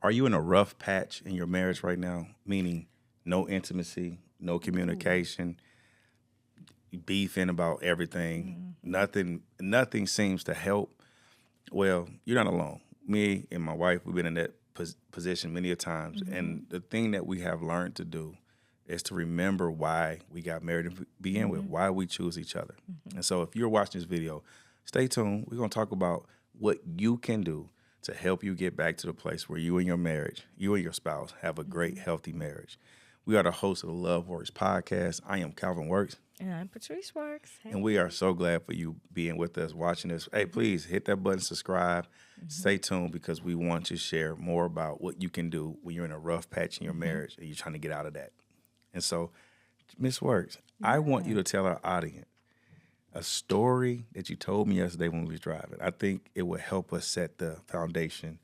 Are you in a rough patch in your marriage right now? Meaning no intimacy, no communication, beefing about everything. Nothing seems to help. Well, you're not alone. Me and my wife, we've been in that position many a times. And the thing that we have learned to do is to remember why we got married to begin with, why we choose each other. And so if you're watching this video, stay tuned. We're going to talk about what you can do to help you get back to the place where you and your marriage, you and your spouse have a great, healthy marriage. We are the hosts of the Love Works podcast. I am Calvin Works. And I'm Patrice Works. Hey. And we are so glad for you being with us, watching this. Hey, please hit that button, subscribe. Stay tuned because we want to share more about what you can do when you're in a rough patch in your marriage and you're trying to get out of that. And so, Miss Works, I want you to tell our audience a story that you told me yesterday when we was driving. I think it will help us set the foundation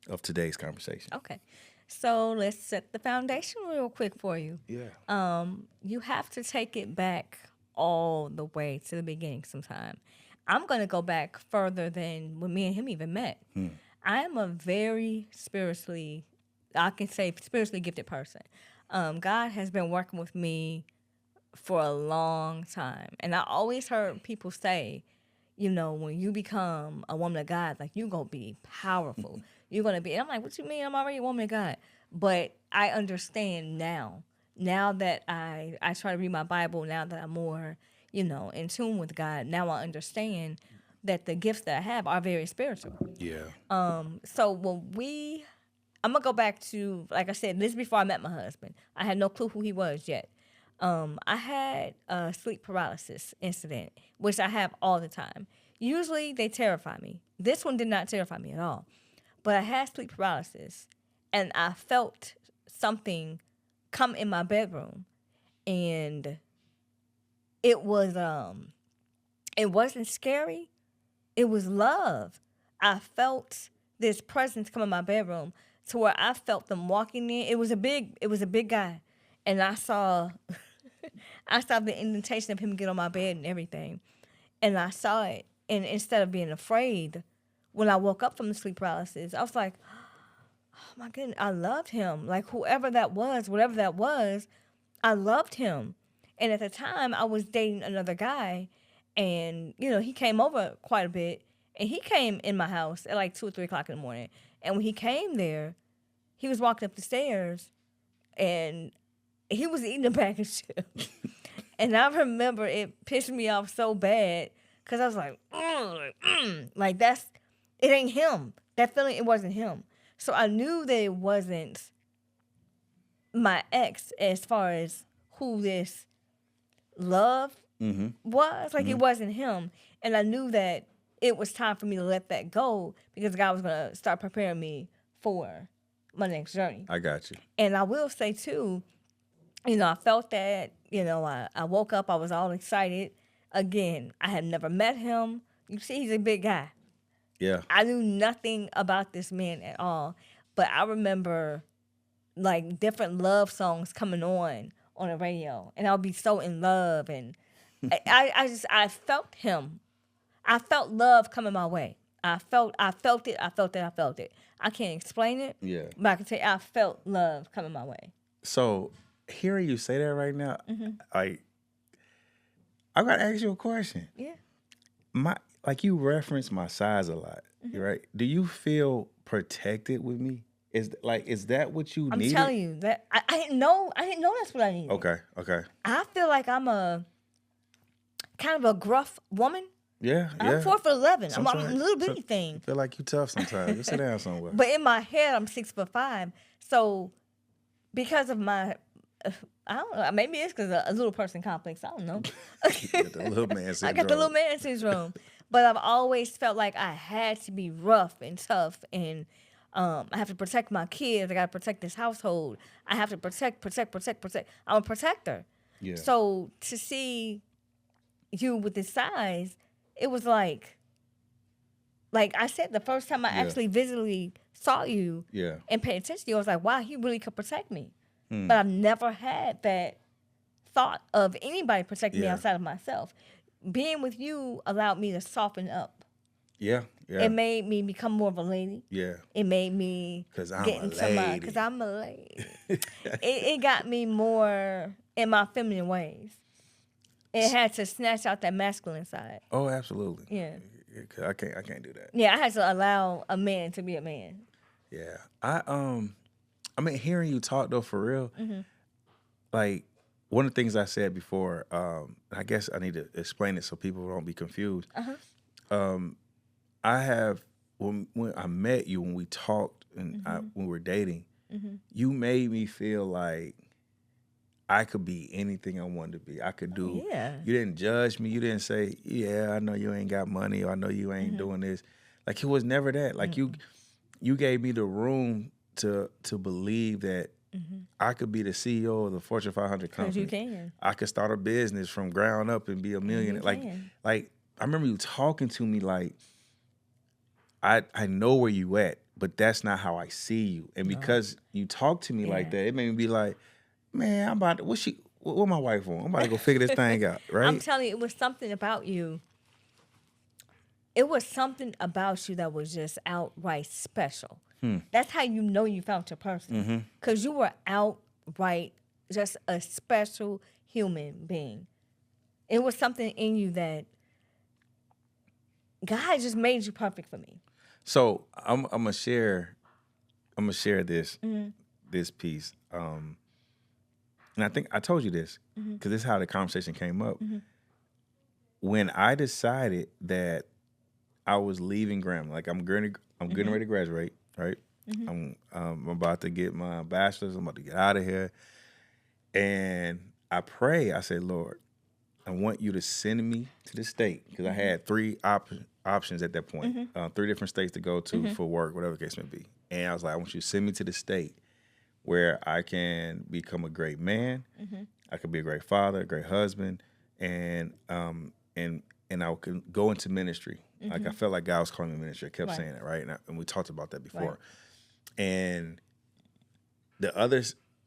of today's conversation. Okay. So let's set the foundation real quick for you. Yeah. You have to take it back all the way to the beginning sometime. I'm going to go back further than when me and him even met. I am a very spiritually gifted person. God has been working with me for a long time. And I always heard people say, you know, when you become a woman of God, like, you're going to be powerful. You're going to be, and I'm like, what you mean? I'm already a woman of God. But I understand now that I try to read my Bible, now that I'm more, you know, in tune with God, now I understand that the gifts that I have are very spiritual. Yeah. So I'm going to go back to, like I said, this is before I met my husband. I had no clue who he was yet. I had a sleep paralysis incident, which I have all the time. Usually they terrify me. This one did not terrify me at all. But I had sleep paralysis, and I felt something come in my bedroom, and it wasn't scary. It was love. I felt this presence come in my bedroom to where I felt them walking in. It was a big guy, and I saw the indentation of him get on my bed and everything, and I saw it. And instead of being afraid, when I woke up from the sleep paralysis, I was like, oh my goodness, I loved him. Like, whoever that was, whatever that was, I loved him. And at the time, I was dating another guy, and, you know, he came over quite a bit, and he came in my house at like 2 or 3 o'clock in the morning. And when he came there, he was walking up the stairs, and he was eating a bag of chips. And I remember it pissed me off so bad, because I was like, like, it ain't him. That feeling, it wasn't him. So I knew that it wasn't my ex as far as who this love was. Like, it wasn't him. And I knew that it was time for me to let that go, because God was going to start preparing me for my next journey. I got you. And I will say, too, you know, I felt that, you know, I woke up, I was all excited. Again, I had never met him. You see, he's a big guy. Yeah. I knew nothing about this man at all. But I remember, like, different love songs coming on the radio. And I would be so in love. And I felt him. I felt love coming my way. I felt it. I can't explain it. Yeah. But I can tell you, I felt love coming my way. So, hearing you say that right now, I got to ask you a question. Yeah. Like, you reference my size a lot, right? Do you feel protected with me? Is that what you I'm needed? telling you that I didn't know that's what I needed. Okay. I feel like I'm a kind of a gruff woman. Yeah. I'm 4'11". I'm a Sometimes- little bitty thing. I feel like you tough sometimes. Just sit down somewhere. But in my head, I'm 6'5". So because of my, I don't know, maybe it's because a little person complex. I don't know. Get the little man syndrome. I got the little man syndrome. But I've always felt like I had to be rough and tough, and I have to protect my kids. I got to protect this household. I have to protect. I'm a protector. Yeah. So to see you with this size, it was like I said, the first time I actually visually saw you and paid attention to you, I was like, wow, he really could protect me. But I've never had that thought of anybody protecting me outside of myself. Being with you allowed me to soften up. Yeah. Yeah. It made me become more of a lady. Yeah. It made me 'Cause I'm get a into lady. because I'm a lady. it got me more in my feminine ways. It had to snatch out that masculine side. Oh, absolutely. Yeah. 'Cause I can't do that. Yeah, I had to allow a man to be a man. Yeah. I mean, hearing you talk though, for real, like one of the things I said before, I guess I need to explain it so people don't be confused. I have when I met you, when we talked and when we were dating, you made me feel like I could be anything I wanted to be. I could do. Yeah. You didn't judge me. You didn't say, "Yeah, I know you ain't got money," or "I know you ain't doing this." Like it was never that. Like you gave me the room to believe that I could be the CEO of the Fortune 500 Because company. you can. I could start a business from ground up and be a millionaire. can. Like I remember you talking to me like I know where you at, but that's not how I see you. And because you talk to me like that, it made me be like, man, I'm about to, what my wife on? I'm about to go figure this thing out, right? I'm telling you, it was something about you. It was something about you that was just outright special. That's how you know you found your person. Because you were outright just a special human being. It was something in you that God just made you perfect for me. So I'm gonna share this this piece. And I think I told you this because this is how the conversation came up. When I decided that I was leaving Graham, like I'm getting ready to graduate, right? I'm about to get my bachelor's. I'm about to get out of here, and I pray. I said, Lord, I want you to send me to the state because I had three options at that point, 3 different states to go to for work, whatever the case may be. And I was like, I want you to send me to the state where I can become a great man, I could be a great father, a great husband, and I can go into ministry. Like I felt like God was calling me ministry. I kept saying it, right? And we talked about that before. Right. And the other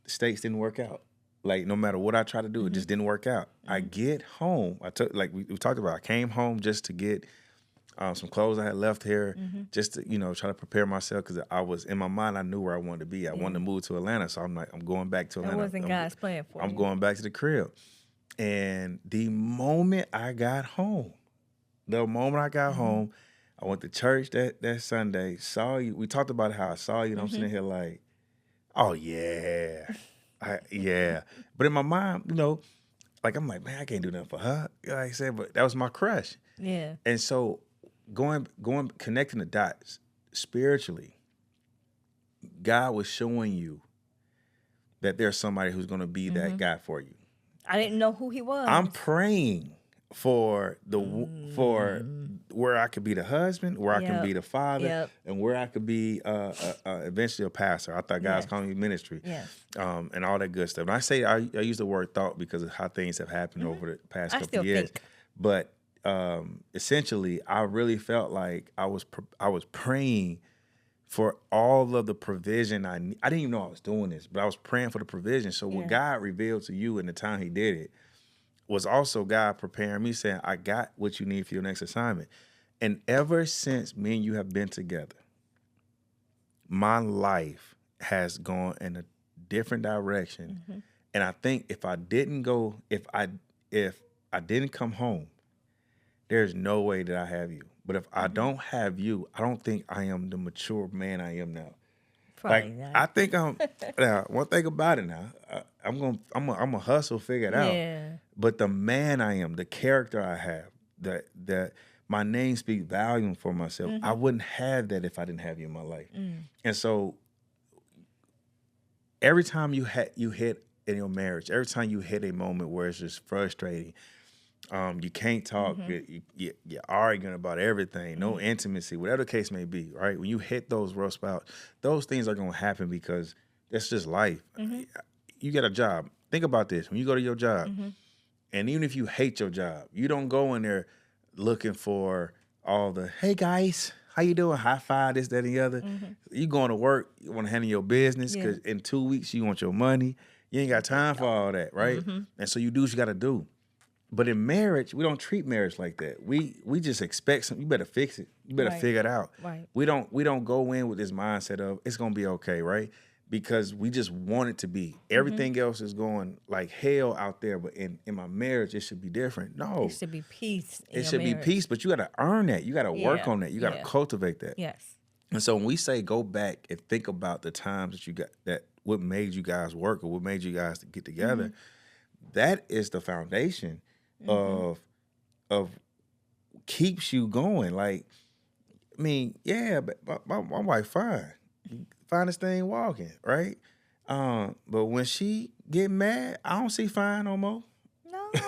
states didn't work out. Like no matter what I tried to do, it just didn't work out. I get home. I took like we talked about. I came home just to get some clothes I had left here, just to try to prepare myself because I was in my mind. I knew where I wanted to be. I wanted to move to Atlanta, so I'm like, I'm going back to Atlanta. That wasn't God's plan for you. I'm going back to the crib. And the moment I got home, I went to church that Sunday. Saw you. We talked about how I saw you. And I'm sitting here like, oh yeah. Yeah, but in my mind, like I'm like, man, I can't do nothing for her. Like I said, but that was my crush. Yeah. And so connecting the dots spiritually, God was showing you that there's somebody who's going to be that guy for you. I didn't know who he was. I'm praying for for where I could be the husband, where I can be the father, and where I could be eventually a pastor. I thought God was calling me ministry, and all that good stuff. And I say I use the word thought because of how things have happened over the past couple of years. But essentially, I really felt like I was praying for all of the provision I didn't even know I was doing this, but I was praying for the provision. So when God revealed to you in the time He did it, was also God preparing me, saying, I got what you need for your next assignment. And ever since me and you have been together, my life has gone in a different direction. And I think if I didn't come home, there's no way that I have you. But if I don't have you, I don't think I am the mature man I am now. Probably like not. I think I'm. Now, one thing about it now, I'm gonna hustle, figure it out. But the man I am, the character I have, that my name speaks volume for myself. I wouldn't have that if I didn't have you in my life. And so, every time you hit in your marriage, every time you hit a moment where it's just frustrating, you can't talk, you're arguing about everything, no intimacy, whatever the case may be, right? When you hit those rough spots, those things are going to happen because that's just life. You get a job. Think about this. When you go to your job, and even if you hate your job, you don't go in there looking for all the, hey guys, how you doing? High five, this, that, and the other. You going to work, you want to handle your business because in 2 weeks you want your money. You ain't got time for all that, right? And so you do what you got to do. But in marriage, we don't treat marriage like that. We just expect something. You better fix it. You better Right. figure it out. Right. We don't go in with this mindset of it's gonna be okay, right? Because we just want it to be. Everything else is going like hell out there, but in my marriage, it should be different. No, It should be peace in it your should be marriage. peace, but you got to earn that. You got to work Yeah, on that. You got to yeah. cultivate that. Yes. And so when we say go back and think about the times that you got that what made you guys work or what made you guys to get together, that is the foundation of keeps you going. Like, I mean, yeah, but my wife fine. Finest thing walking, right? But when she get mad, I don't see fine no more.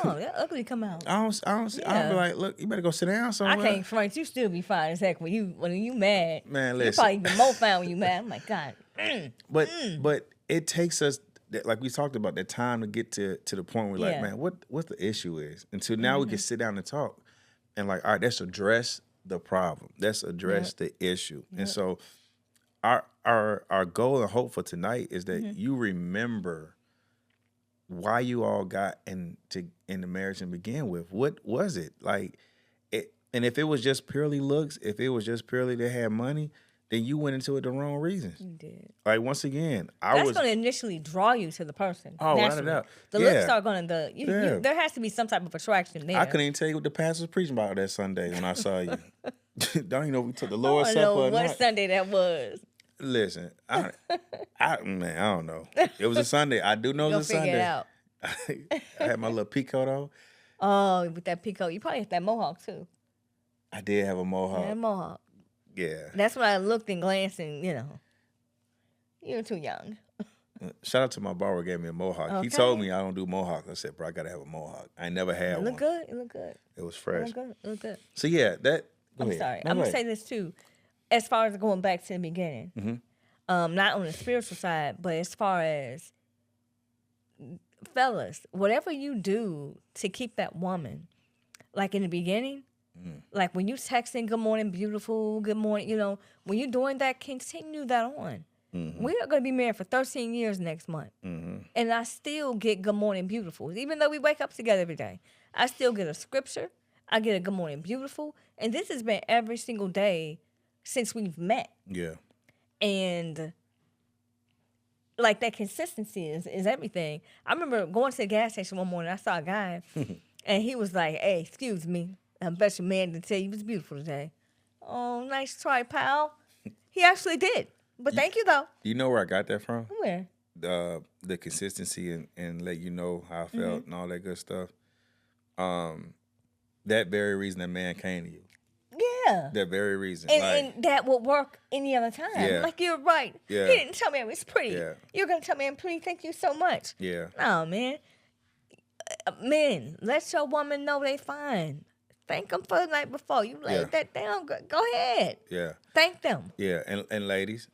No, that ugly come out. I don't see, I'll be Yeah. like, look, you better go sit down I somewhere. can't front. You still be fine as heck when you mad. Man, You listen. probably even more fine when you mad. I'm like, God. But it takes us like we talked about that time to get to the point where like, Yeah. man, what the issue is. Until now we can sit down and talk. And like, all right, let's address the problem. Let's address the issue. And so our goal and hope for tonight is that you remember why you all got in the marriage and begin with. What was it? Like it, and if it was just purely looks, if it was just purely they had money, then you went into it the wrong reasons. You did. Like once again, That's going to initially draw you to the person. Oh, without a naturally. doubt. The Yeah. looks are going to, there has to be some type of attraction there. I couldn't even tell you what the pastor was preaching about that Sunday when I saw you. Don't even know if we took the I Lord's don't Supper know or what not. Sunday that was. Listen, man, I don't know. It was a Sunday. I do know it Go was a figure it Sunday. out. I had my little peacoat on. Oh, with that peacoat. You probably had that mohawk too. I did have a That mohawk. mohawk. Yeah. That's when I looked and glanced and, you're too young. Shout out to my barber who gave me a mohawk. He Okay. told me I don't do mohawk. I said, bro, I gotta have a mohawk. I ain't never had It one. looked good. It looked good. It was It fresh. looked good. It looked good. So yeah, that. Go I'm ahead. sorry. No, I'm go going to ahead. say this too. As far as going back to the beginning, not on the spiritual side, but as far as fellas, whatever you do to keep that woman, like in the beginning, like when you texting good morning, beautiful, good morning, when you're doing that, continue that on. We are going to be married for 13 years next month. And I still get good morning, beautiful. Even though we wake up together every day, I still get a scripture. I get a good morning, beautiful. And this has been every single day since we've met. Yeah. And like that consistency is everything. I remember going to the gas station one morning. I saw a guy, and he was like, "Hey, excuse me. I bet your man didn't tell you it was beautiful today." Oh, nice try, pal. He actually did. But thank you, though. You know where I got that from? Where? The consistency and let you know how I felt and all that good stuff. That very reason that man came to you. Yeah. That very reason. And that would work any other time. Yeah. Like, you're right. Yeah. He didn't tell me I was pretty. Yeah. You're going to tell me I'm pretty. Thank you so much. Yeah. No, man. Men, let your woman know they fine. Thank them for the night before. You laid that down. Go ahead. Yeah. Thank them. Yeah. And ladies,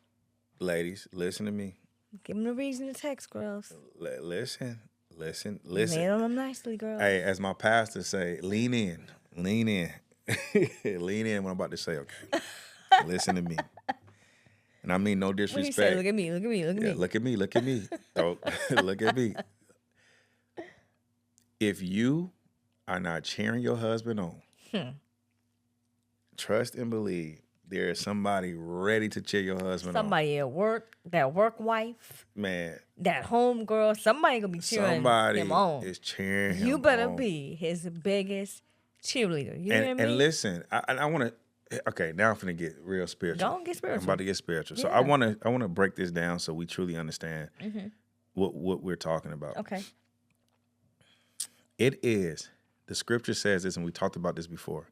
listen to me. Give them a reason to text, girls. Listen. Lay on them nicely, girls. Hey, as my pastor say, lean in. Lean in when I'm about to say, okay. Listen to me. And I mean no What do you disrespect. say? Look at me. Look at me. Look at Yeah, me. look at me. Don't look at me. If you are not cheering your husband on, trust and believe there is somebody ready to cheer your husband Somebody at work, that work wife, on. Man, that home girl, somebody gonna be cheering somebody him on. is cheering him You better on. be his biggest cheerleader. You hear me? And listen, I want to. Okay, now I'm finna get real spiritual. Don't get spiritual. I'm about to get spiritual. So Yeah. I want to break this down so we truly understand what we're talking about. Okay. It is, the scripture says this, and we talked about this before.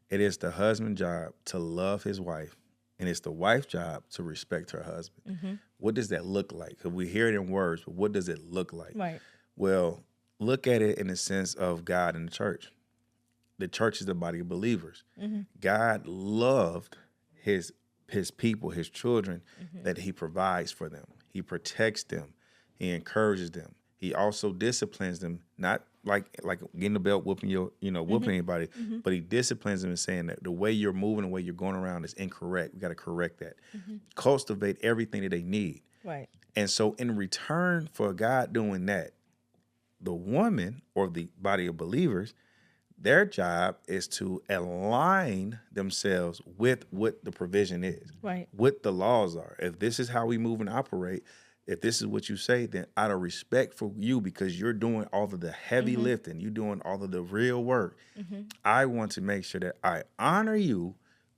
It is the husband's job to love his wife, and it's the wife's job to respect her husband. What does that look like? Because we hear it in words, but what does it look like? Right. Well, look at it in the sense of God and the church. The church is the body of believers. God loved his people, his children, that he provides for them. He protects them. He encourages them. He also disciplines them, not like getting the belt, whooping whooping anybody, but he disciplines them and saying that the way you're moving, the way you're going around is incorrect. We got to correct that. Cultivate everything that they need. Right. And so in return for God doing that, the woman or the body of believers, their job is to align themselves with what the provision is, Right. what the laws are. If this is how we move and operate, if this is what you say, then out of respect for you, because you're doing all of the heavy lifting, you're doing all of the real work, I want to make sure that I honor you,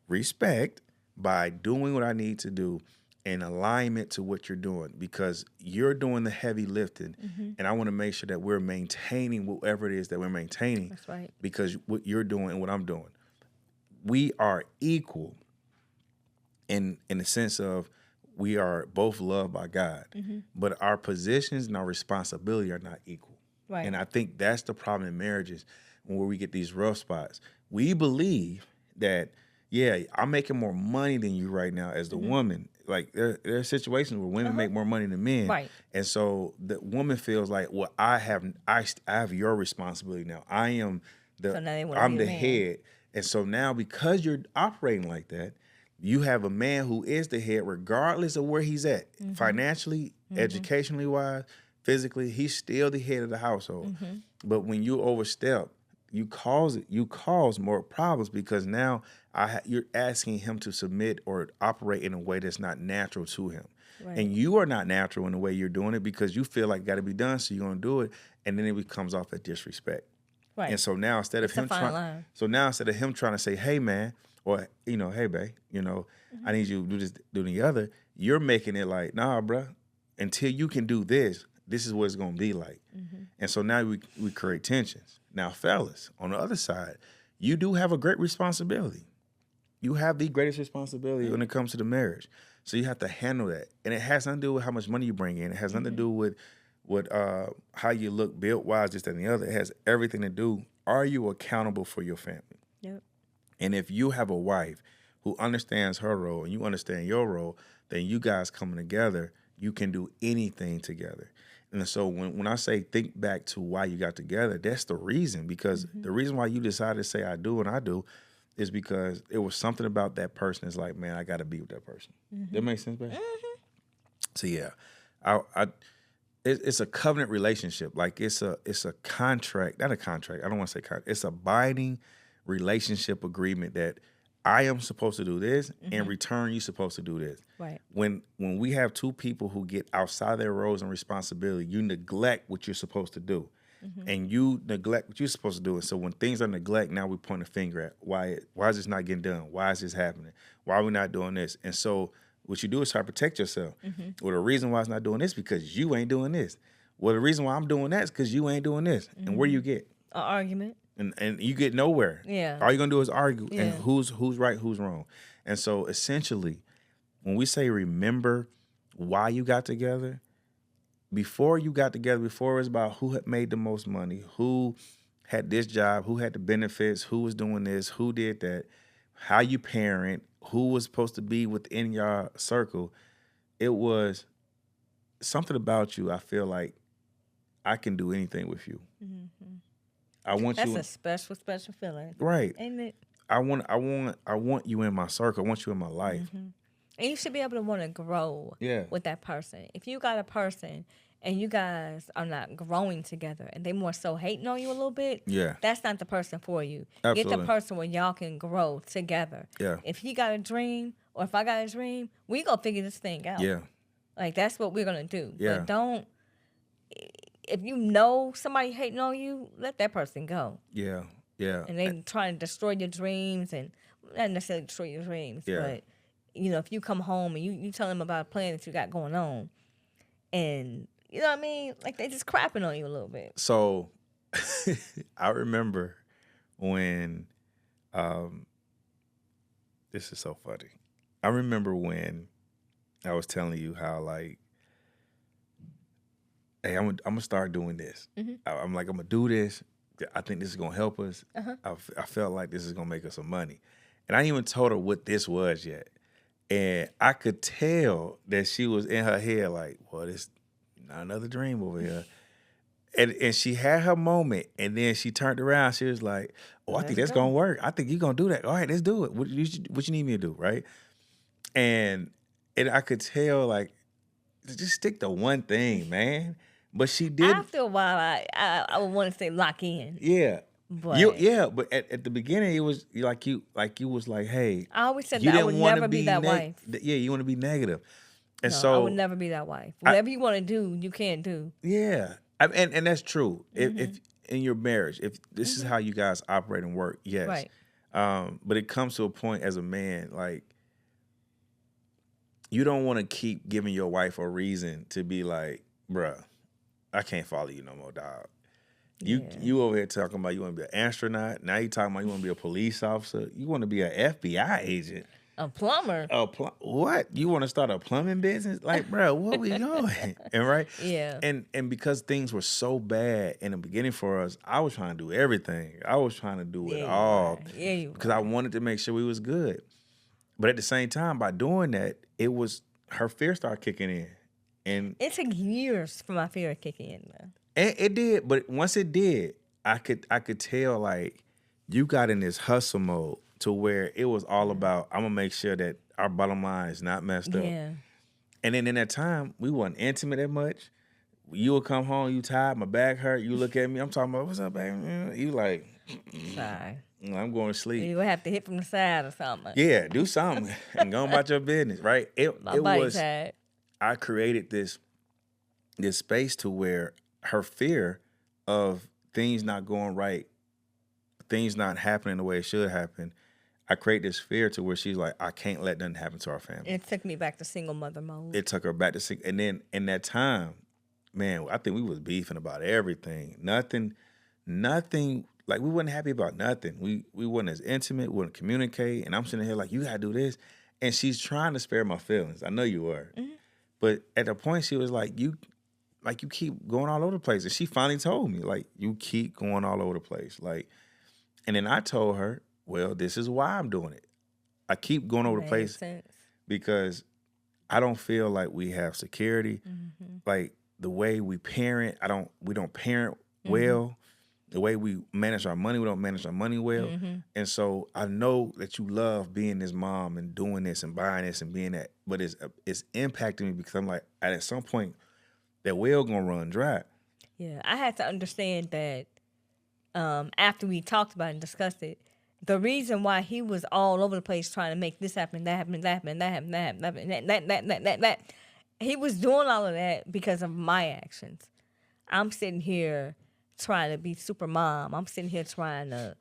respect, by doing what I need to do in alignment to what you're doing, because you're doing the heavy lifting, and I want to make sure that we're maintaining whatever it is that we're maintaining. That's right. Because what you're doing and what I'm doing, we are equal in the sense of we are both loved by God, but our positions and our responsibility are not equal. Right. And I think that's the problem in marriages where we get these rough spots. We believe that, yeah, I'm making more money than you right now as the woman. Like there are situations where women make more money than men. Right. And so the woman feels like, well, I have your responsibility now. I am So now they wanna I'm be the a man. head. And so now, because you're operating like that, you have a man who is the head regardless of where he's at, financially, educationally wise, physically, he's still the head of the household. But when you overstep, you cause more problems, because now you're asking him to submit or operate in a way that's not natural to him. Right. And you are not natural in the way you're doing it, because you feel like it got to be done, so you're going to do it, and then it comes off as disrespect. Right. And so now instead of It's a him fine trying to say, hey man, or hey babe, I need you to do this, do the other, you're making it like, nah, bruh, until you can do this, this is what it's gonna be like. And so now we create tensions. Now, fellas, on the other side, you do have a great responsibility. You have the greatest responsibility when it comes to the marriage. So you have to handle that. And it has nothing to do with how much money you bring in. It has nothing to do with how you look built wise, this, that, and the other. It has everything to do. Are you accountable for your family? Yep. And if you have a wife who understands her role and you understand your role, then you guys coming together, you can do anything together. And so when I say think back to why you got together, that's the reason. Because the reason why you decided to say I do and I do is because it was something about that person that's like, man, I got to be with that person. That makes sense, babe? So yeah, it's a covenant relationship. Like it's a contract, not a contract. I don't want to say contract. It's a binding relationship agreement that I am supposed to do this, in return you're supposed to do this. Right. When we have two people who get outside their roles and responsibility, you neglect what you're supposed to do. And you neglect what you're supposed to do. And so when things are neglect, now we point a finger at why is this not getting done? Why is this happening? Why are we not doing this? And so what you do is try to protect yourself. Well, the reason why it's not doing this is because you ain't doing this. Well, the reason why I'm doing that is because you ain't doing this. And where do you get? An argument. And you get nowhere. Yeah. All you're gonna do is argue. Yeah. And who's right, who's wrong. And so essentially, when we say remember why you got together, before you got together, before it was about who had made the most money, who had this job, who had the benefits, who was doing this, who did that, how you parent, who was supposed to be within your circle, it was something about you. I feel like I can do anything with you. I want That's you. a special feeling. Right. Ain't it? I want you in my circle. I want you in my life. And you should be able to want to grow with that person. If you got a person and you guys are not growing together and they more so hating on you a little bit, that's not the person for you. Absolutely. Get the person where y'all can grow together. Yeah. If he got a dream or if I got a dream, we gonna figure this thing out. Yeah. Like that's what we're gonna do. Yeah. But don't, if you know somebody hating on you, let that person go. Yeah. Yeah. And they trying to destroy your dreams, and not necessarily destroy your dreams, but if you come home and you tell them about a plan that you got going on, and you know what I mean, like they just crapping on you a little bit. So I remember when this is so funny. I remember when I was telling you how like, hey, I'm gonna start doing this. I'm gonna do this. I think this is gonna help us. I felt like this is gonna make us some money, and I ain't even told her what this was yet. And I could tell that she was in her head like, well, this not another dream over here. And she had her moment, and then she turned around. She was like, oh, I think that's gonna work. I think you're gonna do that. All right, let's do it. What you need me to do, right? And I could tell like, just stick to one thing, man. But she didn't. After a while, I would want to say lock in, Yeah. but But at the beginning it was you was like, hey, I always said you that I would didn't want to never be be that wife. yeah, you want to be negative. And No, I would so never be that wife. I, Whatever you want to do, you can't do. yeah. And that's true. If in your marriage, if this is how you guys operate and work, yes. Right. But it comes to a point as a man, like you don't want to keep giving your wife a reason to be like, bruh, I can't follow you no more, dog. You over here talking about you want to be an astronaut. Now you talking about you want to be a police officer. You want to be an FBI agent. A plumber. What? You want to start a plumbing business? Like, bro, where we going? And right? Yeah. And because things were so bad in the beginning for us, I was trying to do everything. I was trying to do it all. Yeah, you because I wanted to make sure we was good. But at the same time, by doing that, it was her fear started kicking in. And it took years for my fear to kick in, though. And it did, but once it did, I could tell like you got in this hustle mode to where it was all about I'm gonna make sure that our bottom line is not messed up. Yeah. And then in that time, we wasn't intimate that much. You would come home, you tired, my back hurt. You look at me, I'm talking about what's up, baby? You like, Sorry. I'm going to sleep. You would have to hit from the side or something. Yeah, do something and go about your business, right? My body's tired. I created this space to where her fear of things not going right, things not happening the way it should happen, I create this fear to where she's like, I can't let nothing happen to our family. It took me back to single mother mode. It took her back to and then in that time, man, I think we was beefing about everything. Nothing, like we wasn't happy about nothing. We wasn't as intimate, we wouldn't communicate, and I'm sitting here like, you gotta do this. And she's trying to spare my feelings. I know you were. Mm-hmm. But at the point she was like, you keep going all over the place. And she finally told me, like, you keep going all over the place. Like, and then I told her, well, this is why I'm doing it. I keep going over the place because I don't feel like we have security. Mm-hmm. Like the way we parent, we don't parent well. The way we manage our money, we don't manage our money well. Mm-hmm. And so I know that you love being this mom and doing this and buying this and being that, but it's impacting me because I'm like, at some point, that well gonna run dry. Yeah, I had to understand that after we talked about it and discussed it, the reason why he was all over the place trying to make this happen, that happen, that happen, that happen, that happen, that, he was doing all of that because of my actions. I'm sitting here trying to be super mom. I'm sitting here trying to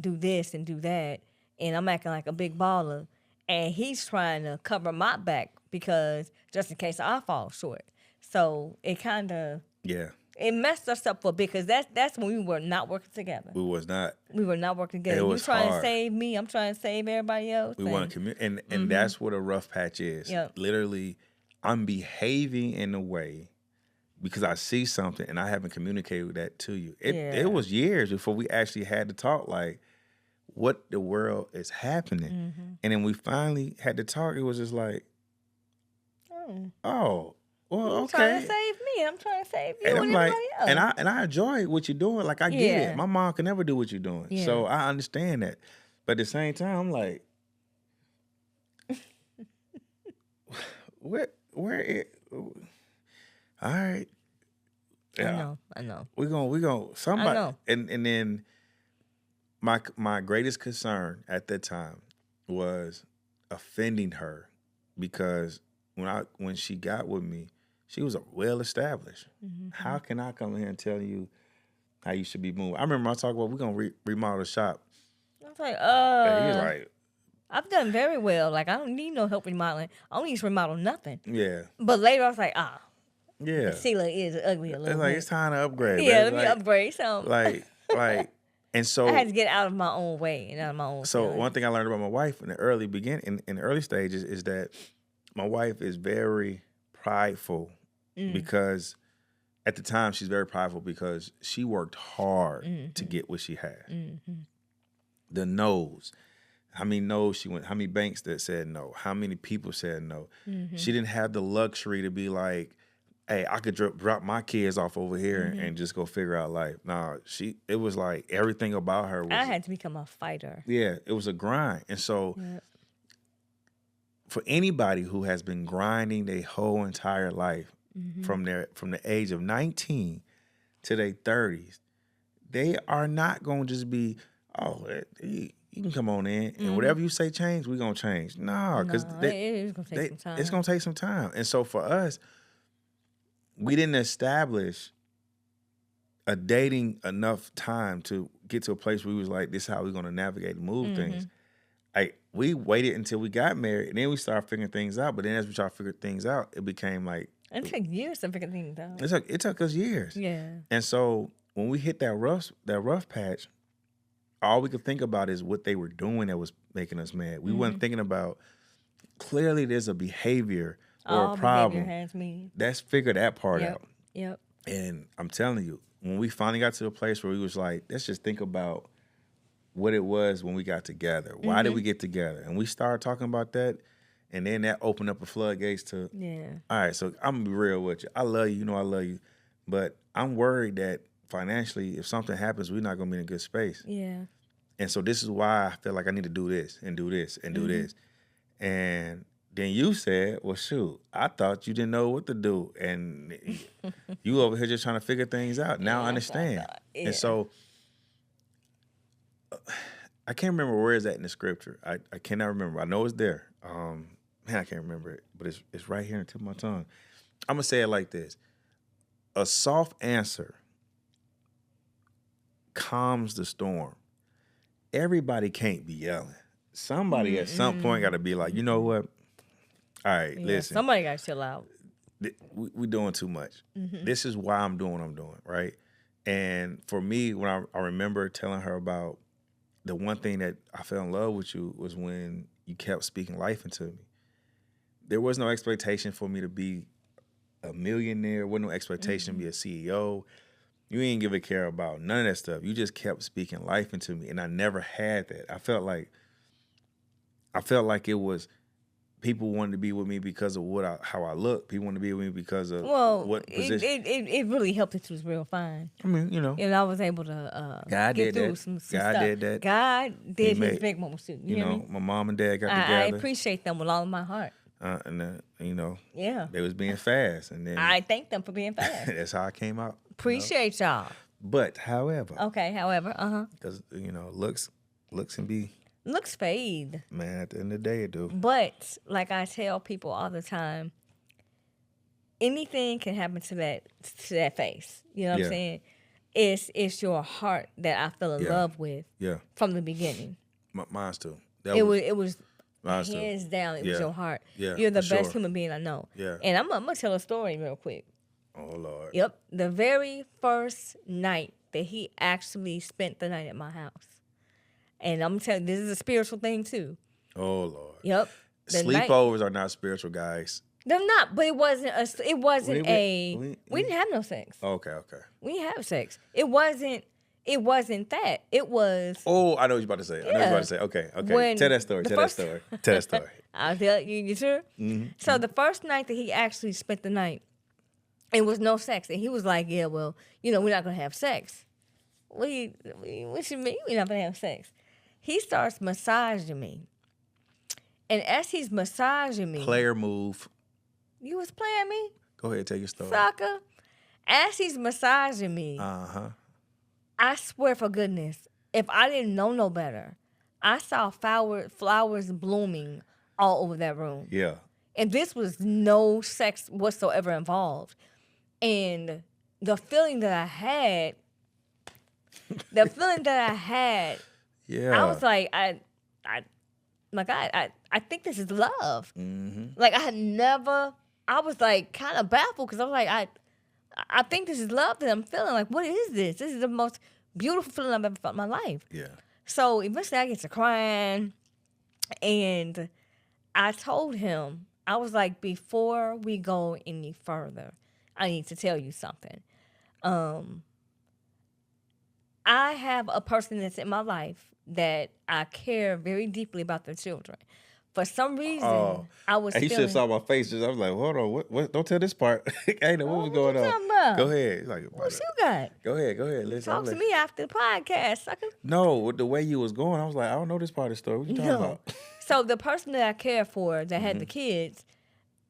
do this and do that, and I'm acting like a big baller, and he's trying to cover my back because just in case I fall short. So it kind of it messed us up for a bit because that's when we were not working together. We was not. We were not working together. You trying to save me, I'm trying to save everybody else. We want to communicate, and that's what a rough patch is. Yep. Literally, I'm behaving in a way because I see something and I haven't communicated that to you. It was years before we actually had to talk like, what the world is happening, and then we finally had to talk. It was just like, oh. Well, okay. Trying to save me. I'm trying to save you and everybody else. And I enjoy what you're doing. Like I get it. My mom can never do what you're doing. Yeah. So I understand that. But at the same time, I'm like, where it? All right. Yeah. I know. We gonna somebody. I know. And then my greatest concern at that time was offending her because when she got with me, she was well established. Mm-hmm. How can I come in here and tell you how you should be moving? I remember I talked about we're gonna remodel the shop. I was like, and he was like, I've done very well. Like I don't need no help remodeling. I don't need to remodel nothing. Yeah. But later I was like, yeah, the ceiling is ugly a little bit. It's time to upgrade. Yeah, let me upgrade something. Like, and so I had to get out of my own way and out of my own. So feelings. One thing I learned about my wife in the early in the early stages is that my wife is very prideful because at the time she's very prideful because she worked hard to get what she had. Mm-hmm. The no's. How many no's she went, how many banks that said no, how many people said no. Mm-hmm. She didn't have the luxury to be like, hey, I could drop my kids off over here and just go figure out life. Nah, it was like everything about her was. I had to become a fighter. Yeah, it was a grind. And so for anybody who has been grinding their whole entire life, from the age of 19 to their 30s, they are not going to just be, oh, you can come on in and whatever you say change, we're going to change. No, because it's going to take some time. It's going to take some time. And so for us, we didn't establish a dating enough time to get to a place where we was like, this is how we're going to navigate and move things. We waited until we got married, and then we started figuring things out. But then as we started figuring things out, it became like... It took years to figure things out. It took us years. Yeah. And so when we hit that rough patch, all we could think about is what they were doing that was making us mad. We weren't thinking about, clearly there's a behavior or a problem. Behavior has meaning. Let's figure that part out. Yep. And I'm telling you, when we finally got to a place where we was like, let's just think about what it was when we got together. Why did we get together? And we started talking about that, and then that opened up a floodgates to, all right, so I'm going to be real with you. I love you. You know I love you. But I'm worried that financially, if something happens, we're not going to be in a good space. Yeah. And so this is why I feel like I need to do this and do this and do this. And then you said, well, shoot, I thought you didn't know what to do. And you over here just trying to figure things out. Now I understand. And so I can't remember where it's at in the scripture. I cannot remember. I know it's there. Man, I can't remember it. But it's right here on the tip of my tongue. I'm going to say it like this. A soft answer calms the storm. Everybody can't be yelling. Somebody at some point got to be like, you know what? All right, listen. Somebody got to chill out. We're doing too much. This is why I'm doing what I'm doing, right? And for me, when I remember telling her about the one thing that I fell in love with you was when you kept speaking life into me. There was no expectation for me to be a millionaire. There was no expectation to be a CEO. You ain't give a care about none of that stuff. You just kept speaking life into me, and I never had that. I felt like it was people wanted to be with me because of how I look. People wanted to be with me because of what position. It really helped that you was real fine. I mean, you know. And I was able to God get did through that. some God stuff. did that. God did his big moments too. You hear know, me? my mom and dad got I together. appreciate them with all of my heart. And you know, they was being fast, and then I thank them for being fast. That's how I came out. Appreciate y'all. But however, because looks can be fade. Man, at the end of the day, it do. But like I tell people all the time, anything can happen to that face. You know what I'm saying? It's your heart that I fell in love with. From the beginning. Mine's too. It was hands down. It was your heart. You're the best human being I know. And I'm gonna tell a story real quick. Oh Lord. Yep, the very first night that he actually spent the night at my house. And I'm telling you, this is a spiritual thing too. Oh Lord. Yep. Sleepovers are not spiritual, guys. They're not, but we didn't have no sex. Okay. We didn't have sex. It wasn't that. It was. Oh, I know what you're about to say. Okay. Tell that story. Tell that story. I'll tell you. You sure? Mm-hmm. So the first night that he actually spent the night, it was no sex, and he was like, "Yeah, well, we're not gonna have sex." What you mean we're not gonna have sex? He starts massaging me. And as he's massaging me... Player move. You was playing me? Go ahead, tell your story. Sucker. As he's massaging me... I swear for goodness, if I didn't know no better, I saw flowers blooming all over that room. Yeah. And this was no sex whatsoever involved. And the feeling that I had... Yeah. I was like, I think this is love. Mm-hmm. Like I was like kind of baffled because I was like, I think this is love that I'm feeling. Like, what is this? This is the most beautiful feeling I've ever felt in my life. Yeah. So eventually I get to crying, and I told him, I was like, before we go any further, I need to tell you something. I have a person that's in my life that I care very deeply about their children. For some reason, I was feeling... You should have saw my face. I was like, hold on, what? Don't tell this part. I know what was going on. Go ahead. Like, what you got? Go ahead. Listen, Talk to me after the podcast, sucker. No, with the way you was going, I was like, I don't know this part of the story. What you talking about? So the person that I care for that had the kids,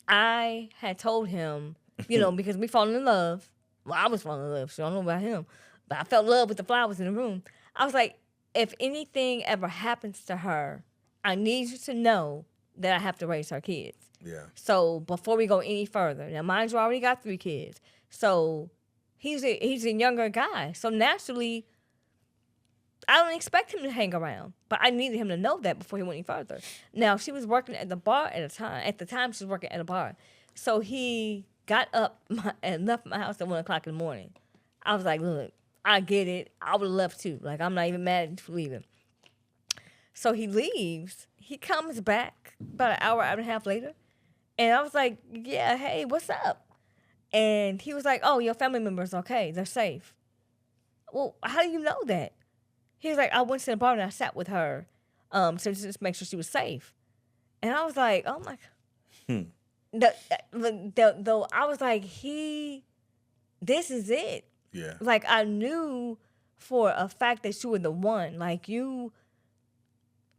I had told him Because we falling in love. Well, I was falling in love, so I don't know about him. But I felt love with the flowers in the room. I was like, if anything ever happens to her, I need you to know that I have to raise her kids. Yeah. So before we go any further, now mind you, I already got 3 kids. So he's a younger guy. So naturally, I don't expect him to hang around, but I needed him to know that before he went any further. Now, she was working at the bar at the time. At the time, she was working at a bar. So he got up and left my house at 1 o'clock in the morning. I was like, look, I get it. I would have left too. Like, I'm not even mad at you leaving. So he leaves. He comes back about an hour and a half later. And I was like, yeah, hey, what's up? And he was like, oh, your family member's okay. They're safe. Well, how do you know that? He was like, I went to the bar and I sat with her to just make sure she was safe. And I was like, oh my God. Though I was like, this is it. Yeah. Like, I knew for a fact that you were the one. Like,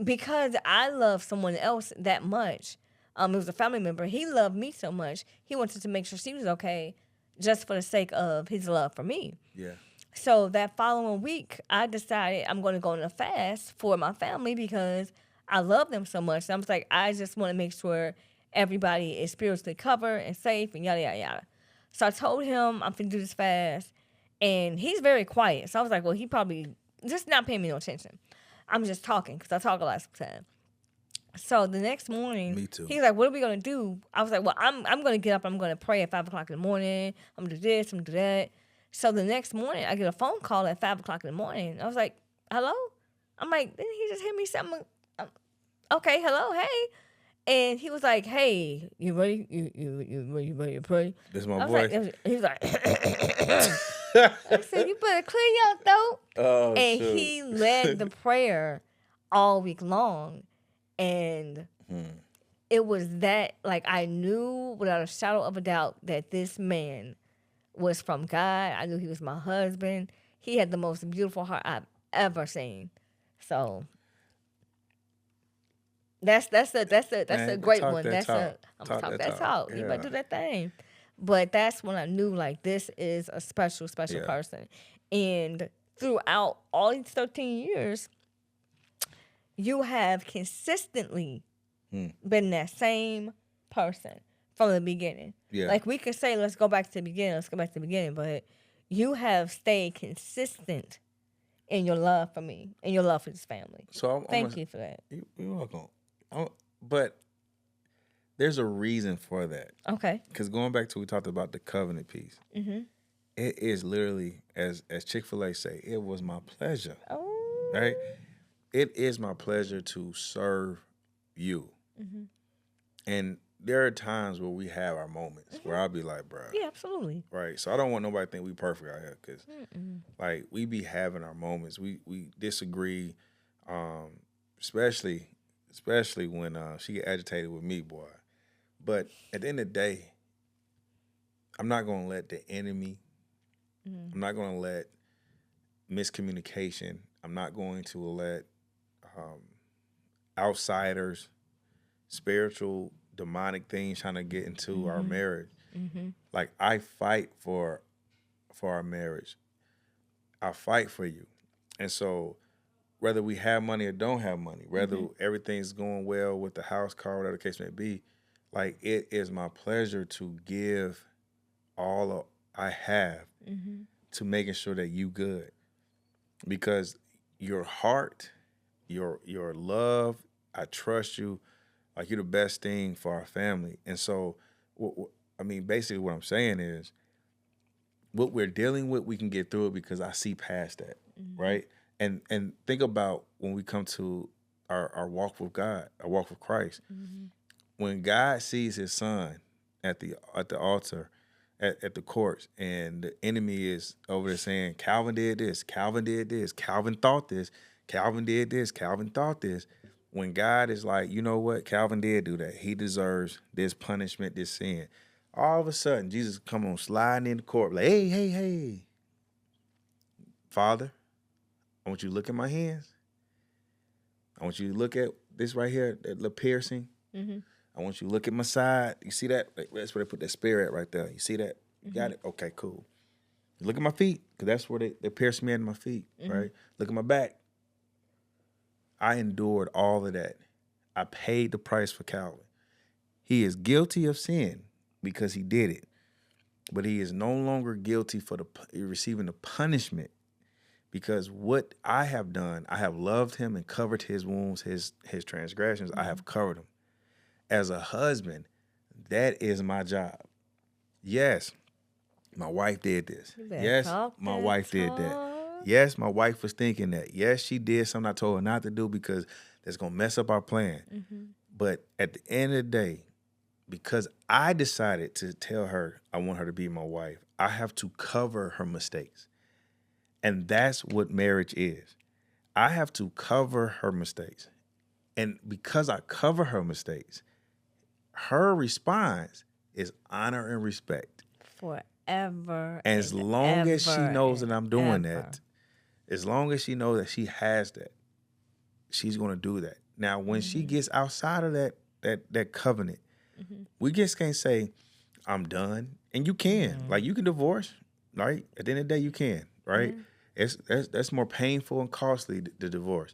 because I love someone else that much. It was a family member. He loved me so much. He wanted to make sure she was okay just for the sake of his love for me. Yeah. So that following week, I decided I'm going to go on a fast for my family because I love them so much. And I was like, I just want to make sure everybody is spiritually covered and safe and yada, yada, yada. So I told him I'm going to do this fast. And he's very quiet. So I was like, well, he probably just not paying me no attention. I'm just talking because I talk a lot sometimes. So the next morning, Me too. he's like, what are we going to do? I was like, well, I'm going to get up. I'm going to pray at 5 o'clock in the morning. I'm going to do this. I'm going to do that. So the next morning, I get a phone call at 5 o'clock in the morning. I was like, hello? I'm like, didn't he just hit me something? Okay, hello, hey. And he was like, hey, you ready? You ready to pray? This is my I was voice. like, he was like, I said, you better clear your throat. Oh, And shoot. he led the prayer all week long. And it was that, like, I knew without a shadow of a doubt that this man was from God. I knew he was my husband. He had the most beautiful heart I've ever seen. So that's a great talk one. that That's talk. I'm Talk gonna talk that that talk. talk. You Yeah. better do that thing. But that's when I knew, like, this is a special Yeah. person. And throughout all these 13 years, you have consistently been that same person from the beginning. Yeah. Like, we could say, let's go back to the beginning, but you have stayed consistent in your love for me and your love for this family. So Thank you for that. You're welcome. But there's a reason for that. Okay. Because going back to we talked about the covenant piece. Mm-hmm. It is literally, as Chick-fil-A say, it was my pleasure. Oh. Right? It is my pleasure to serve you. Mm-hmm. And there are times where we have our moments where I'll be like, bro. Yeah, absolutely. Right. So I don't want nobody to think we perfect out here because, like, we be having our moments. We disagree, especially when she get agitated with me, boy. But at the end of the day, I'm not going to let the enemy, I'm not going to let miscommunication, I'm not going to let outsiders, spiritual, demonic things trying to get into our marriage. Like, I fight for our marriage. I fight for you. And so whether we have money or don't have money, whether everything's going well with the house, car, whatever the case may be, like, it is my pleasure to give all I have to making sure that you good. Because your heart, your love, I trust you, like, you're the best thing for our family. And so, I mean, basically what I'm saying is what we're dealing with, we can get through it because I see past that, right? And think about when we come to our walk with God, our walk with Christ. When God sees his son at the altar, at the courts, and the enemy is over there saying, Calvin did this, Calvin did this, Calvin thought this, Calvin did this, Calvin thought this. When God is like, you know what, Calvin did do that. He deserves this punishment, this sin. All of a sudden, Jesus come on sliding in the court, like, hey, Father, I want you to look at my hands. I want you to look at this right here, that little piercing. I want you to look at my side. You see that? That's where they put that spear at right there. You see that? You got it? Okay, cool. Look at my feet, because that's where they pierced me in my feet, right? Look at my back. I endured all of that. I paid the price for Calvin. He is guilty of sin because he did it, but he is no longer guilty for receiving the punishment, because what I have done, I have loved him and covered his wounds, his transgressions. I have covered them. As a husband, that is my job. Yes, my wife did this. Yes, my wife did that. Yes, my wife was thinking that. Yes, she did something I told her not to do because that's going to mess up our plan. But at the end of the day, because I decided to tell her I want her to be my wife, I have to cover her mistakes. And that's what marriage is. I have to cover her mistakes. And because I cover her mistakes, her response is honor and respect. Forever. As long as she knows that I'm doing that, as long as she knows that she has that, she's going to do that. Now, when she gets outside of that covenant, we just can't say, I'm done. And you can. Like, you can divorce, right? At the end of the day, you can, right? That's more painful and costly, the divorce.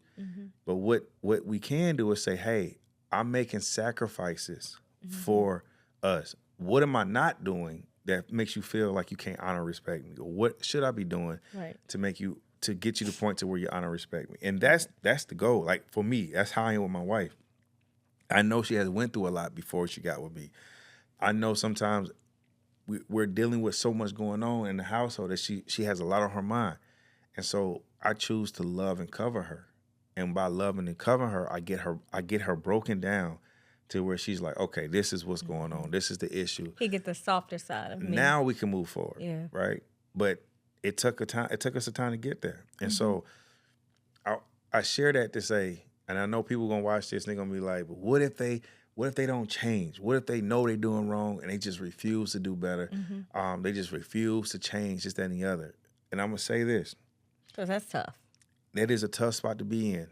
But what we can do is say, hey, I'm making sacrifices for us. What am I not doing that makes you feel like you can't honor and respect me? Or what should I be doing to make you, to get you to the point to where you honor and respect me? And that's the goal. Like, for me, that's how I am with my wife. I know she has went through a lot before she got with me. I know sometimes we're dealing with so much going on in the household that she has a lot on her mind. And so I choose to love and cover her. And by loving and covering her, I get her broken down to where she's like, okay, this is what's going on. This is the issue. He get the softer side of me. Now we can move forward. Yeah. Right? But it took us a time to get there. And so I share that to say, and I know people gonna watch this and they're gonna be like, but what if they don't change? What if they know they're doing wrong and they just refuse to do better? They just refuse to change, this, that, and the other. And I'm gonna say this. Because that's tough. That is a tough spot to be in.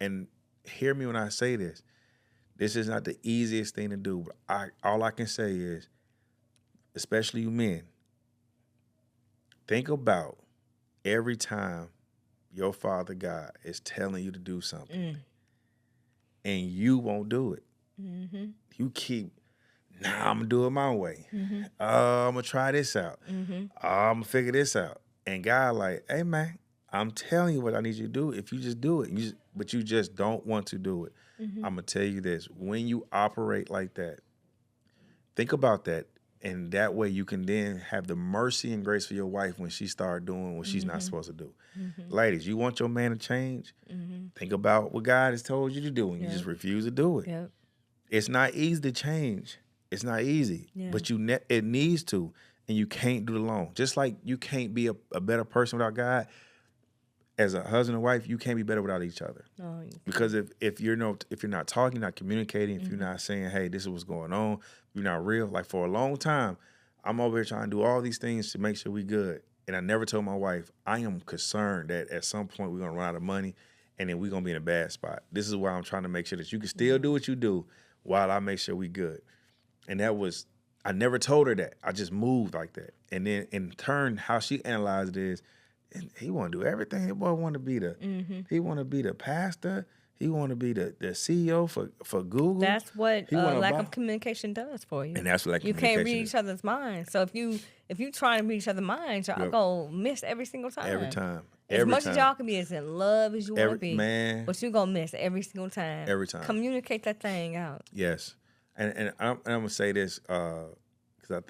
And hear me when I say this. This is not the easiest thing to do. But all I can say is, especially you men, think about every time your Father God is telling you to do something and you won't do it. You keep, I'm going to do it my way. I'm going to try this out. I'm going to figure this out. And God like, hey, man, I'm telling you what I need you to do. If you just do it, but you just don't want to do it. I'm going to tell you this. When you operate like that, think about that. And that way you can then have the mercy and grace for your wife when she starts doing what she's not supposed to do. Ladies, you want your man to change? Think about what God has told you to do and you just refuse to do it. It's not easy to change. It's not easy. But it needs to. And you can't do it alone. Just like you can't be a better person without God, as a husband and wife, you can't be better without each other. Oh, because if you're not talking, not communicating, if you're not saying, hey, this is what's going on, you're not real. Like, for a long time, I'm over here trying to do all these things to make sure we good. And I never told my wife, I am concerned that at some point we're going to run out of money and then we're going to be in a bad spot. This is why I'm trying to make sure that you can still do what you do while I make sure we good. And I never told her that. I just moved like that. And then in turn, how she analyzed it is, and he want to do everything. That boy want to be he want to be the pastor. He want to be the CEO for Google. That's what lack of communication does for you. And that's what you can't read each other's minds. So if you try to read each other's minds, y'all gonna miss every single time. Every time. As much as y'all can be as in love as you want to be, man, but you gonna miss every single time. Every time. Communicate that thing out. Yes, and I'm gonna say this because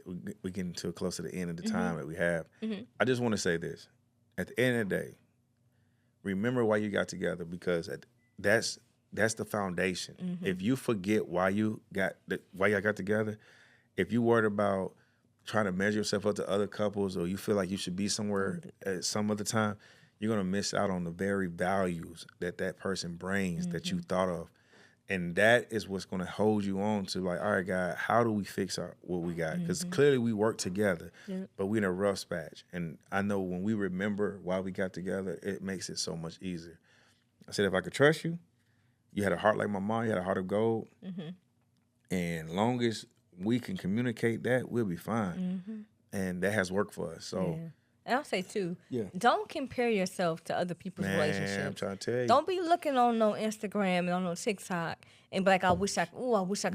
we getting too close to the end of the time that we have. I just want to say this. At the end of the day, remember why you got together, because that's the foundation. If you forget why y'all got together, if you worried about trying to measure yourself up to other couples, or you feel like you should be somewhere at some other time, you're gonna miss out on the very values that person brings that you thought of. And that is what's going to hold you on to, like, all right, God, how do we fix what we got? Because clearly we work together, but we're in a rough patch. And I know when we remember why we got together, it makes it so much easier. I said, if I could trust you, you had a heart like my mom, you had a heart of gold, And long as we can communicate that, we'll be fine. And that has worked for us. So, Yeah. And I'll say too, Yeah. don't compare yourself to other people's man, relationships. I'm trying to tell you. Don't be looking on no Instagram and on no TikTok and be like, I wish I could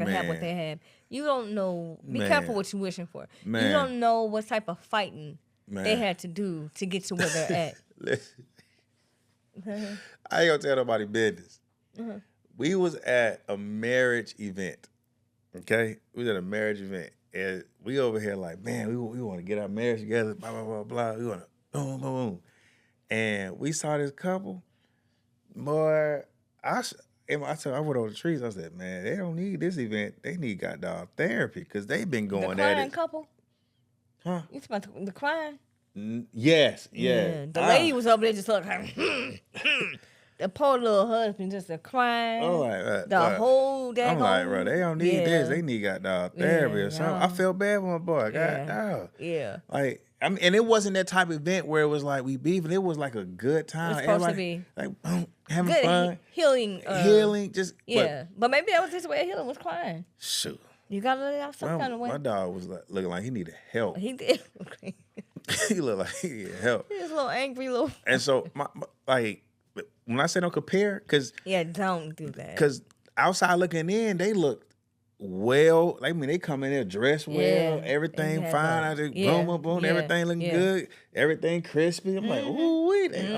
have what Man. they have. You don't know. Be Man. careful what you're wishing for. Man. You don't know what type of fighting they Man. had to do to get to where they're at. Listen, I ain't gonna tell nobody business. We was at a marriage event. Okay? We was at a marriage event. And we over here like, man, we want to get our marriage together, blah, blah, blah, blah. We want to boom, boom, boom. And we saw this couple. Boy, I went over the trees. I said, man, they don't need this event. They need goddamn therapy because they've been The going at crying it. couple? Huh? You talking about the crying? Yes, yeah. The lady was over there just like, the poor little husband just a crying. Oh, like, the whole daggone. I'm like, bro, they don't need this. They need goddamn therapy or something. I felt bad for my boy. Goddamn. Yeah. Like, I mean, and it wasn't that type of event where it was like we beefing. It was like a good time. It's supposed to be. Like, boom, having Good fun. healing. Just. Yeah. But maybe that was his way of healing, was crying. Shoot. You gotta let it out some kind of way. My dog was like, looking like he needed help. He did. He looked like he needed help. He was a little angry, little. And so, like, when I say don't compare, because. Yeah, don't do that. Because outside looking in, they looked well. I mean, they come in there dressed well, everything fine. I just boom, boom, boom, everything looking good, everything crispy. I'm like, ooh,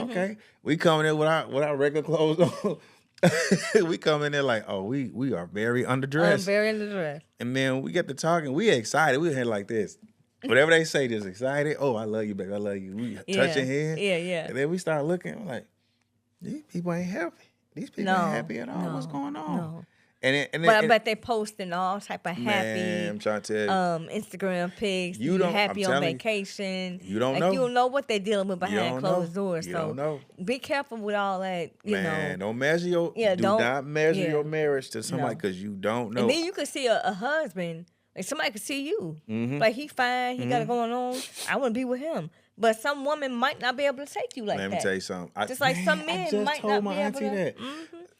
okay. We come in there with our regular clothes on. We come in there like, oh, we are very underdressed. I'm very underdressed. And then we get to talking. We excited. We here like this. Whatever they say, just excited. Oh, I love you, baby. I love you. We touching hands. Yeah. And then we start looking. I'm like, these people ain't happy. These people ain't happy at all. What's going on? No. But I bet they posting all type of happy. Man, I'm trying to tell you. Instagram pics. You don't happy I'm on telling vacation. You don't like, know. You don't know what they're dealing with You behind don't closed know. doors. You So don't know. be careful with all that. You know. Don't measure your. Yeah, do don't- not measure yeah. your marriage to somebody because you don't know. And then you could see a husband, like somebody could see you. Mm-hmm. Like he fine, he got it going on. I want to be with him. But some woman might not be able to take you like Let that. me tell you something. Just like some men I just might told not my be able auntie to.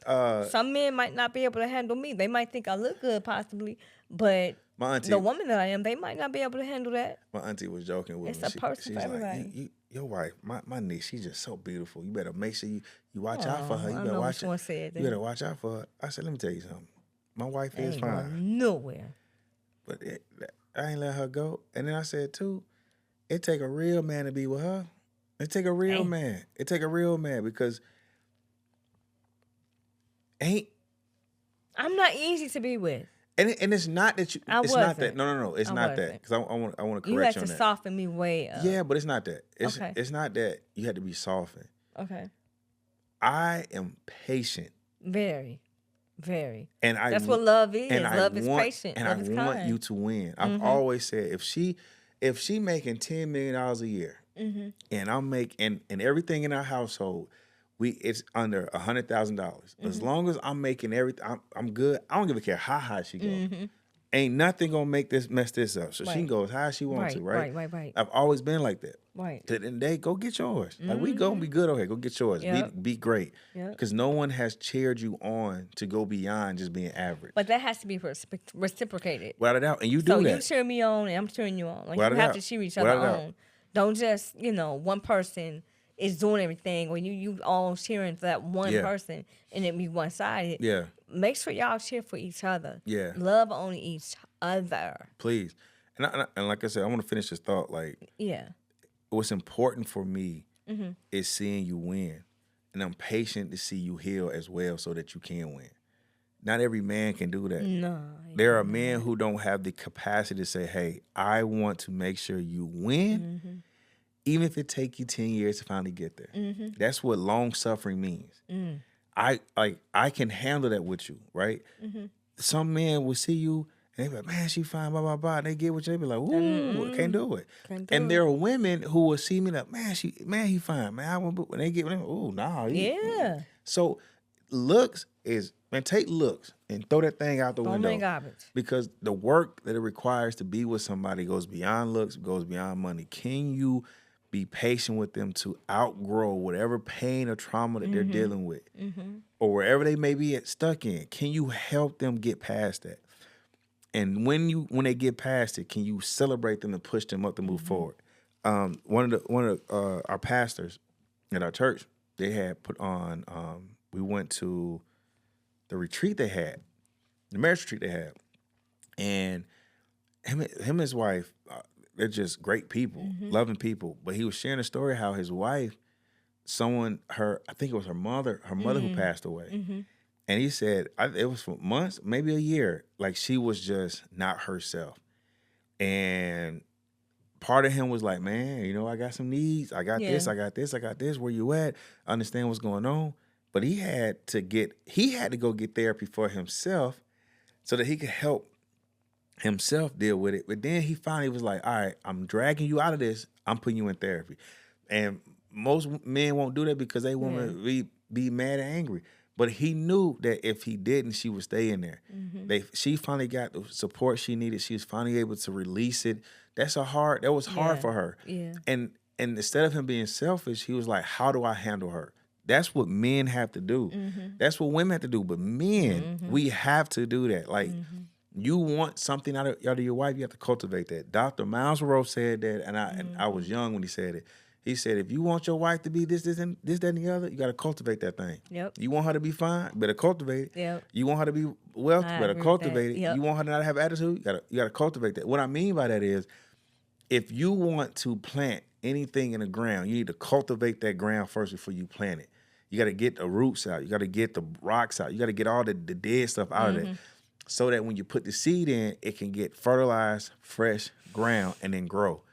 that. Some men might not be able to handle me. They might think I look good, possibly, but My auntie, the woman that I am, they might not be able to handle that. my auntie was joking with It's me. a person She's for like, everybody. your wife, my niece, she's just so beautiful. You better make sure you watch out for her. You I better know watch which one said You better that. watch out for her. I said, let me tell you something. My wife is Ain't fine. going nowhere. But I ain't let her go. And then I said, too, it take a real man to be with her. It take a real man. It take a real man because I'm not easy to be with. and it's not that you. I It's not that. wasn't. No. It's I not wasn't. that because I want to correct You you had on to that. soften me way up. Yeah, but it's not that. Okay. It's not that you had to be softened. Okay. I am patient, Very, very. and That's what love is. and Love is want, patient. and Love I is want kind. you to win. I've always said if she making $10 million a year, and I'm and everything in our household, it's under $100,000. As long as I'm making everything, I'm good. I don't give a care how high she goes. Ain't nothing gonna mess this up. So she can go as high as she wants to, right? Right. I've always been like that. Right. To the end of the day, go get yours. Like we gonna be good over here. Go get yours. Yep. Be great. Yep. Because no one has cheered you on to go beyond just being average. But that has to be reciprocated. Without a doubt, and you do So that. you cheer me on and I'm cheering you on. Like Without you a have doubt. to cheer each Without other a doubt. on. Don't just, one person is doing everything or you all cheering for that one Yeah. person and it be one sided. Yeah, Make sure y'all cheer for each other. Yeah. Love on each other. please. And like I said, I want to finish this thought. Like Yeah. what's important for me Mm-hmm. is seeing you win, and I'm patient to see you heal as well, so that you can win. Not every man can do that. No. There are men who don't have the capacity to say, hey, I want to make sure you win, Mm-hmm. even if it take you 10 years to finally get there. Mm-hmm. That's what long suffering means. Mm. I can handle that with you, right? Mm-hmm. Some men will see you and they be like, man, she fine, blah, blah, blah. And they get what they be like, ooh, can't do it. Can't do And it. there are women who will see me like, man, he fine, man. I want, when they get, ooh, nah. Yeah. So looks is, man, take looks and throw that thing out the Don't window. make garbage. Because the work that it requires to be with somebody goes beyond looks, goes beyond money. Can you be patient with them to outgrow whatever pain or trauma that they're dealing with? Or wherever they may be stuck in? Can you help them get past that? And when they get past it, can you celebrate them and push them up to move forward? One of our pastors at our church, they had put on. We went to the retreat they had, the marriage retreat they had, and him and his wife, they're just great people, loving people. But he was sharing a story how his wife, I think it was her mother who passed away. And he said, it was for months, maybe a year, like she was just not herself. And part of him was like, man, I got some needs. I got this, I got this, I got this. Where you at? I understand what's going on. But he had to go get therapy for himself so that he could help himself deal with it. But then he finally was like, all right, I'm dragging you out of this. I'm putting you in therapy. And most men won't do that because they want to be mad and angry. But he knew that if he didn't, she would stay in there. She finally got the support she needed. She was finally able to release it. That was hard for her. Yeah. And instead of him being selfish, he was like, how do I handle her? That's what men have to do. That's what women have to do. But men, we have to do that. Like, you want something out of your wife, you have to cultivate that. Dr. Miles Monroe said that, and I was young when he said it. He said, if you want your wife to be this, that, and the other, you got to cultivate that thing. Yep. You want her to be fine, better cultivate it. Yep. You want her to be wealthy, better cultivate it. Yep. You want her to not have attitude, you got to cultivate that. What I mean by that is, if you want to plant anything in the ground, you need to cultivate that ground first before you plant it. You got to get the roots out. You got to get the rocks out. You got to get all the dead stuff out of it, so that when you put the seed in, it can get fertilized, fresh ground, and then grow.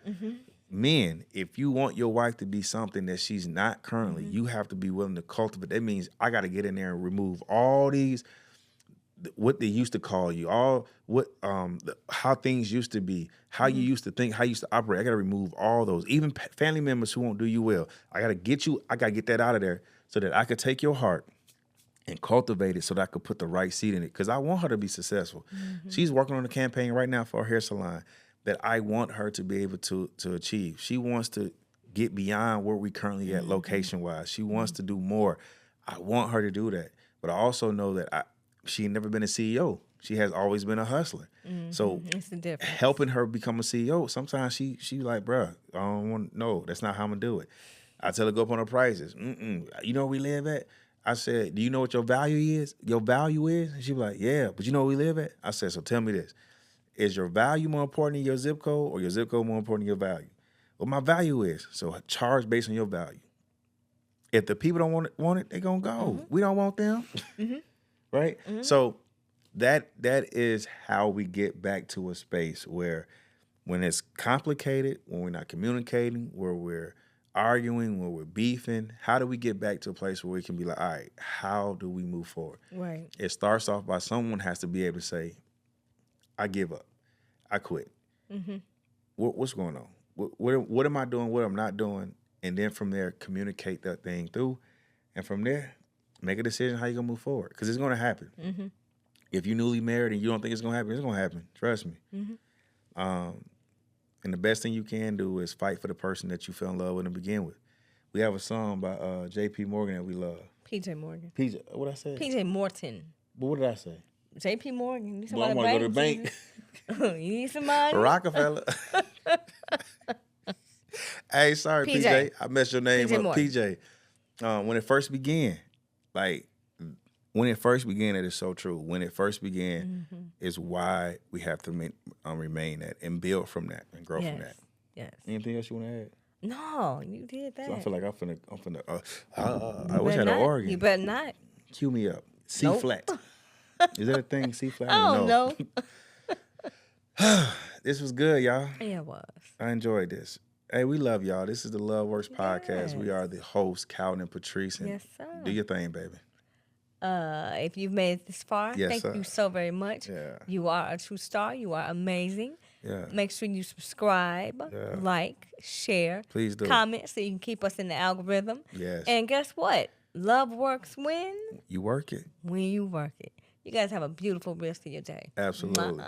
Men, if you want your wife to be something that she's not currently, you have to be willing to cultivate. That means I got to get in there and remove all these, what they used to call you, how things used to be, how you used to think, how you used to operate. I got to remove all those. Even family members who won't do you well. I got to get that out of there so that I could take your heart and cultivate it so that I could put the right seed in it, because I want her to be successful. She's working on a campaign right now for a hair salon that I want her to be able to achieve. She wants to get beyond where we currently at location-wise. She wants to do more. I want her to do that. But I also know that she never been a CEO. She has always been a hustler. So it's the difference. Helping her become a CEO, sometimes she like, bruh, I don't want, no, that's not how I'm going to do it. I tell her, go up on her prices. You know where we live at? I said, do you know what your value is? Your value is? And she be like, yeah, but you know where we live at? I said, so tell me this. Is your value more important than your zip code, or your zip code more important than your value? Well, my value is. So charge based on your value. If the people don't want it, they're going to go. We don't want them. Right? So that is how we get back to a space where when it's complicated, when we're not communicating, where we're arguing, when we're beefing, how do we get back to a place where we can be like, all right, how do we move forward? Right. It starts off by someone has to be able to say, I give up. I quit. What's going on? What am I doing? What I'm not doing? And then from there, communicate that thing through. And from there, make a decision how you're going to move forward. Because it's going to happen. If you're newly married and you don't think it's going to happen, it's going to happen. Trust me. And the best thing you can do is fight for the person that you fell in love with to begin with. We have a song by J.P. Morgan that we love. P.J. Morgan. What I say? P.J. Morton. But what did I say? J.P. Morgan. You need Well, I want to go to the bank. You need somebody? Rockefeller. Hey, sorry, PJ. I messed your name PJ up. Morton. PJ. When it first began, it is so true. When it first began is why we have to remain that and build from that and grow from that. Yes. Anything else you want to add? No, you did that. So I feel like I'm finna I wish I had an organ. You better not. Cue me up. C flat. Is that a thing? C flat? Oh, no. This was good, y'all. Yeah, it was. I enjoyed this. Hey, we love y'all. This is the Love Works podcast. We are the hosts, Calvin and Patrice. And Yes, sir. do your thing, baby. If you've made it this far, thank you so very much. Yeah. You are a true star. You are amazing. Yeah. Make sure you subscribe, like, share, Please do. comment so you can keep us in the algorithm. Yes. And guess what? Love works when? You work it. When you work it. You guys have a beautiful rest of your day. Absolutely.